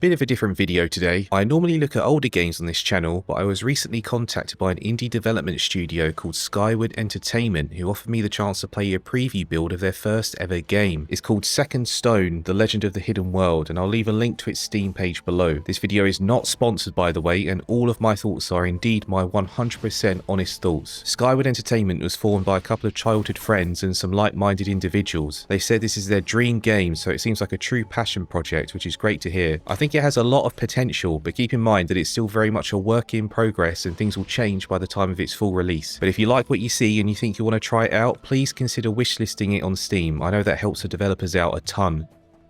Bit of a different video today. I normally look at older games on this channel, but I was recently contacted by an indie development studio called Skyward Entertainment who offered me the chance to play a preview build of their first ever game. It's called Second Stone, The Legend of the Hidden World, and I'll leave a link to its Steam page below. This video is not sponsored, by the way, and all of my thoughts are indeed my 100% honest thoughts. Skyward Entertainment was formed by a couple of childhood friends and some like-minded individuals. They said this is their dream game, so it seems like a true passion project, which is great to hear. I think it has a lot of potential, but keep in mind that it's still very much a work in progress and things will change by the time of its full release. But if you like what you see and you think you want to try it out, please consider wishlisting it on Steam. I know that helps the developers out a ton.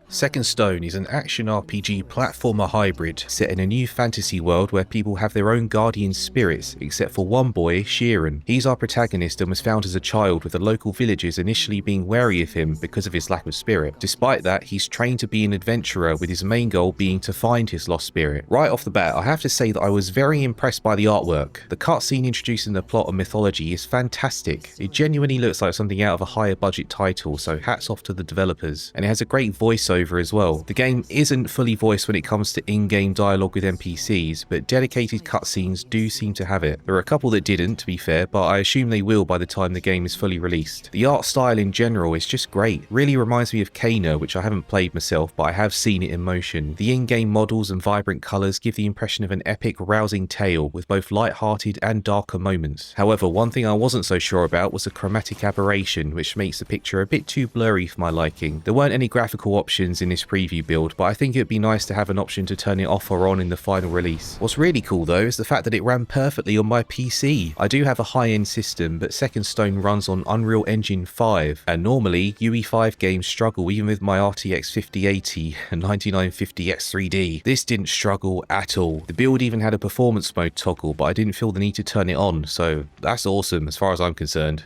Second Stone is an action RPG platformer hybrid set in a new fantasy world where people have their own guardian spirits, except for one boy, Sheeran. He's our protagonist and was found as a child, with the local villagers initially being wary of him because of his lack of spirit. Despite that, he's trained to be an adventurer, with his main goal being to find his lost spirit. Right off the bat, I have to say that I was very impressed by the artwork. The cutscene introducing the plot and mythology is fantastic. It genuinely looks like something out of a higher budget title, so hats off to the developers. And it has a great voiceover as well. The game isn't fully voiced when it comes to in-game dialogue with NPCs, but dedicated cutscenes do seem to have it. There are a couple that didn't, to be fair, but I assume they will by the time the game is fully released. The art style in general is just great. Really reminds me of Kena, which I haven't played myself, but I have seen it in motion. The in-game models and vibrant colours give the impression of an epic, rousing tale with both light-hearted and darker moments. However, one thing I wasn't so sure about was the chromatic aberration, which makes the picture a bit too blurry for my liking. There weren't any graphical options in this preview build, but I think it'd be nice to have an option to turn it off or on in the final release. What's really cool though is the fact that it ran perfectly on my PC. I do have a high-end system, but Second Stone runs on Unreal Engine 5, and normally UE5 games struggle even with my RTX 5080 and 9950X3D. This didn't struggle at all. The build even had a performance mode toggle, but I didn't feel the need to turn it on, so that's awesome as far as I'm concerned.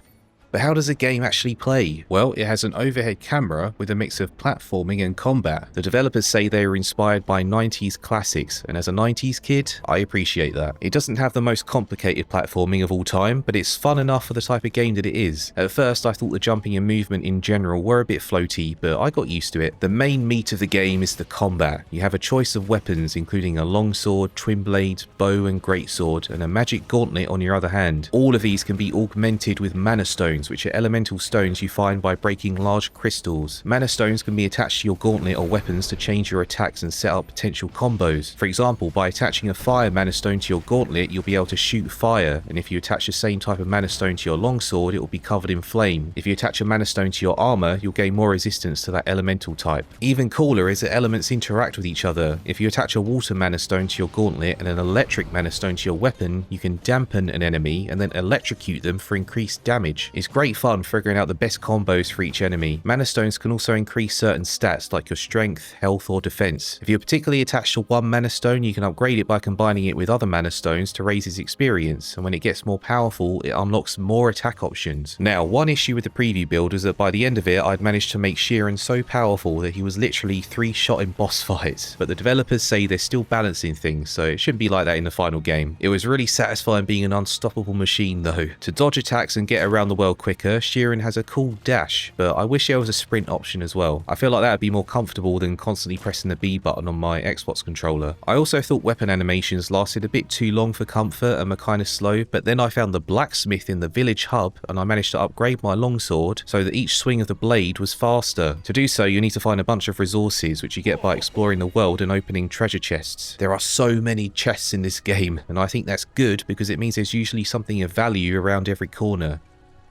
But how does a game actually play? Well, it has an overhead camera with a mix of platforming and combat. The developers say they were inspired by 90s classics, and as a 90s kid, I appreciate that. It doesn't have the most complicated platforming of all time, but it's fun enough for the type of game that it is. At first, I thought the jumping and movement in general were a bit floaty, but I got used to it. The main meat of the game is the combat. You have a choice of weapons, including a longsword, twin blade, bow and greatsword, and a magic gauntlet on your other hand. All of these can be augmented with mana stones, which are elemental stones you find by breaking large crystals. Mana stones can be attached to your gauntlet or weapons to change your attacks and set up potential combos. For example, by attaching a fire mana stone to your gauntlet, you'll be able to shoot fire, and if you attach the same type of mana stone to your longsword, it will be covered in flame. If you attach a mana stone to your armor, you'll gain more resistance to that elemental type. Even cooler is that elements interact with each other. If you attach a water mana stone to your gauntlet and an electric mana stone to your weapon, you can dampen an enemy and then electrocute them for increased damage. It's great fun figuring out the best combos for each enemy. Mana stones can also increase certain stats like your strength, health or defense. If you're particularly attached to one mana stone, you can upgrade it by combining it with other mana stones to raise its experience, and when it gets more powerful, it unlocks more attack options. Now, one issue with the preview build is that by the end of it, I'd managed to make Sheeran so powerful that he was literally 3-shot in boss fights, but the developers say they're still balancing things, so it shouldn't be like that in the final game. It was really satisfying being an unstoppable machine though. To dodge attacks and get around the world quicker, Sheeran has a cool dash, but I wish there was a sprint option as well. I feel like that would be more comfortable than constantly pressing the B button on my Xbox controller. I also thought weapon animations lasted a bit too long for comfort and were kind of slow, but then I found the blacksmith in the village hub and I managed to upgrade my longsword so that each swing of the blade was faster. To do so, you need to find a bunch of resources, which you get by exploring the world and opening treasure chests. There are so many chests in this game, and I think that's good because it means there's usually something of value around every corner.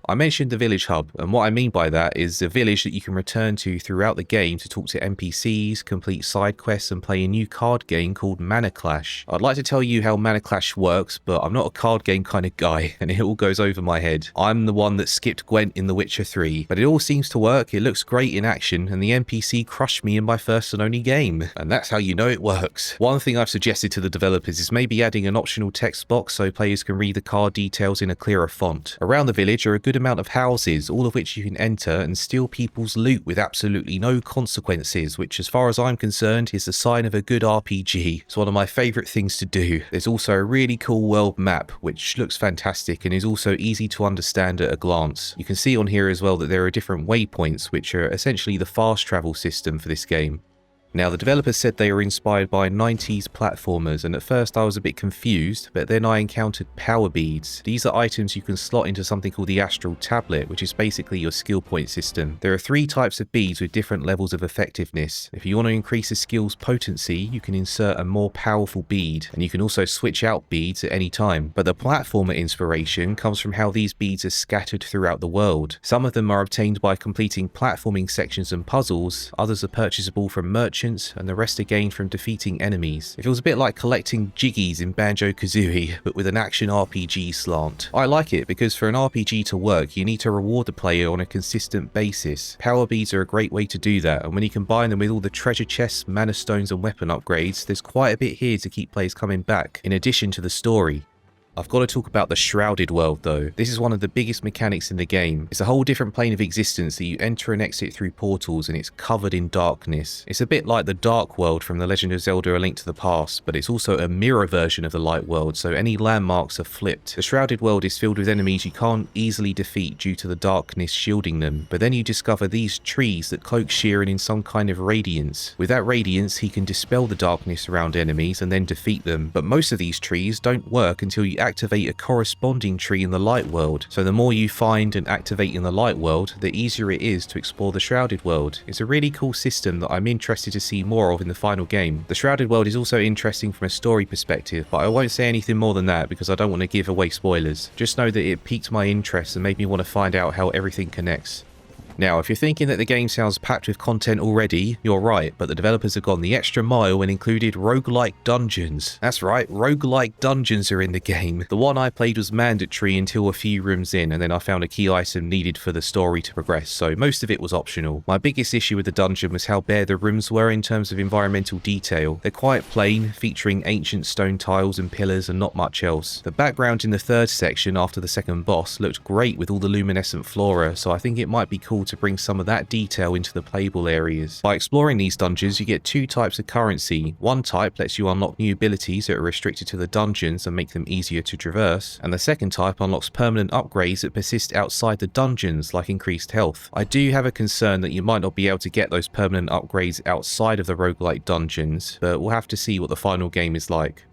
I mentioned the village hub, and what I mean by that is a village that you can return to throughout the game to talk to NPCs, complete side quests and play a new card game called Mana Clash. I'd like to tell you how Mana Clash works, but I'm not a card game kind of guy and it all goes over my head. I'm the one that skipped Gwent in The Witcher 3, but it all seems to work, it looks great in action, and the NPC crushed me in my first and only game, and that's how you know it works. One thing I've suggested to the developers is maybe adding an optional text box so players can read the card details in a clearer font. Around the village are a good amount of houses, all of which you can enter and steal people's loot with absolutely no consequences, which as far as I'm concerned is the sign of a good RPG. It's one of my favourite things to do. There's also a really cool world map which looks fantastic and is also easy to understand at a glance. You can see on here as well that there are different waypoints which are essentially the fast travel system for this game. Now, the developers said they were inspired by 90s platformers, and at first I was a bit confused, but then I encountered power beads. These are items you can slot into something called the Astral Tablet, which is basically your skill point system. There are 3 types of beads with different levels of effectiveness. If you want to increase a skill's potency, you can insert a more powerful bead, and you can also switch out beads at any time. But the platformer inspiration comes from how these beads are scattered throughout the world. Some of them are obtained by completing platforming sections and puzzles, others are purchasable from merchants, and the rest are gained from defeating enemies. It feels a bit like collecting jiggies in Banjo-Kazooie, but with an action RPG slant. I like it because for an RPG to work, you need to reward the player on a consistent basis. Power beads are a great way to do that, and when you combine them with all the treasure chests, mana stones and weapon upgrades, there's quite a bit here to keep players coming back, in addition to the story. I've got to talk about the Shrouded World though. This is one of the biggest mechanics in the game. It's a whole different plane of existence that you enter and exit through portals, and it's covered in darkness. It's a bit like the Dark World from The Legend of Zelda: A Link to the Past, but it's also a mirror version of the Light World, so any landmarks are flipped. The Shrouded World is filled with enemies you can't easily defeat due to the darkness shielding them, but then you discover these trees that cloak Sheeran in some kind of radiance. With that radiance, he can dispel the darkness around enemies and then defeat them, but most of these trees don't work until you activate a corresponding tree in the Light World. So the more you find and activate in the Light World, the easier it is to explore the Shrouded World. It's a really cool system that I'm interested to see more of in the final game. The Shrouded World is also interesting from a story perspective, but I won't say anything more than that because I don't want to give away spoilers. Just know that it piqued my interest and made me want to find out how everything connects. Now, if you're thinking that the game sounds packed with content already, you're right, but the developers have gone the extra mile and included roguelike dungeons. That's right, roguelike dungeons are in the game. The one I played was mandatory until a few rooms in, and then I found a key item needed for the story to progress, so most of it was optional. My biggest issue with the dungeon was how bare the rooms were in terms of environmental detail. They're quite plain, featuring ancient stone tiles and pillars and not much else. The background in the 3rd section after the 2nd boss looked great with all the luminescent flora, so I think it might be cool to bring some of that detail into the playable areas. By exploring these dungeons, you get 2 types of currency. One type lets you unlock new abilities that are restricted to the dungeons and make them easier to traverse, and the second type unlocks permanent upgrades that persist outside the dungeons, like increased health. I do have a concern that you might not be able to get those permanent upgrades outside of the roguelike dungeons, but we'll have to see what the final game is like.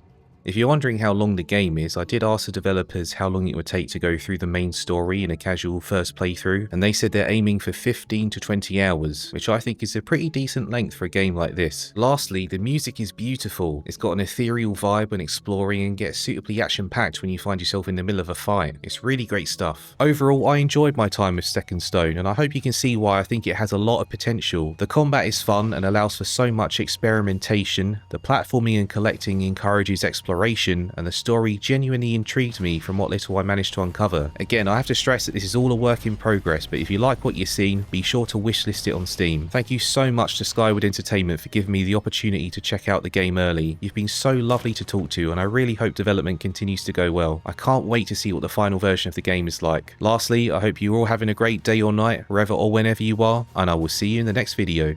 If you're wondering how long the game is, I did ask the developers how long it would take to go through the main story in a casual first playthrough, and they said they're aiming for 15 to 20 hours, which I think is a pretty decent length for a game like this. Lastly, the music is beautiful. It's got an ethereal vibe when exploring and gets suitably action-packed when you find yourself in the middle of a fight. It's really great stuff. Overall, I enjoyed my time with Second Stone, and I hope you can see why I think it has a lot of potential. The combat is fun and allows for so much experimentation, the platforming and collecting encourages exploration, and the story genuinely intrigued me from what little I managed to uncover. Again, I have to stress that this is all a work in progress, but if you like what you've seen, be sure to wishlist it on Steam. Thank you so much to Skyward Entertainment for giving me the opportunity to check out the game early. You've been so lovely to talk to, and I really hope development continues to go well. I can't wait to see what the final version of the game is like. Lastly, I hope you're all having a great day or night, wherever or whenever you are, and I will see you in the next video.